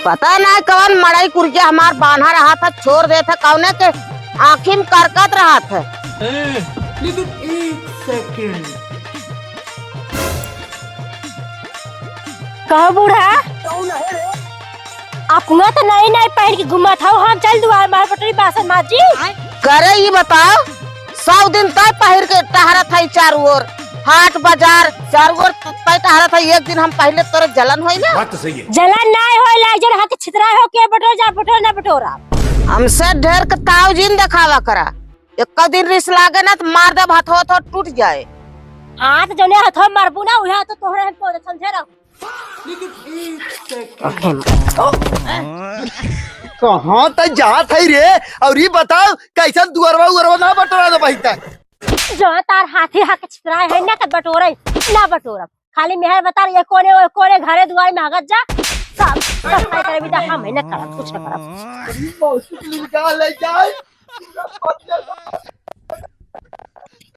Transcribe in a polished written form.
पता नहीं कौन मड़ई कुर्जिया हमार बांधा रहा था, छोड़ दे था कौने के आँखी में करकत रहा था। लेकिन एक सेकंड। कहो बूढ़ा अपना तो नई नई पहन के घुमा था, हम चल दुआर मार पटरी बासन माजी करे ये बताओ, 100 दिन तय पहिर के टहरा था चारों ओर, हाट बाजार चारों ओर तय टहरा था। एक दिन हम पहले तोरे जलन होई ना, बात तो सही है। जलन नहीं होई लाग जन हाथ छितरा हो के बटोर जा बटोर ना बटोरा। हमसे ढेर के ताउजीन दिखावा करा, एक दिन रिस लागे ना तो मार दे, हाथों तो टूट जाए। हाथ जने हाथ मारबू ना उहे तो तोहरे हम को समझे रहो। लेकिन एक सेकंड। कहाँ तक जात है रे? और ये बताओ कैसा दुअरवा उअरवा ना बटोरा दो भाई तक। जो तार हाथी हाथ छितरा है ना के बटोरे ना बटोरा, खाली मेहर बता ये कोने घरे दुआर में आगत जा सब सफाई करे बिदा हम है ना करब कुछ ना करब। निकाल ले जाए।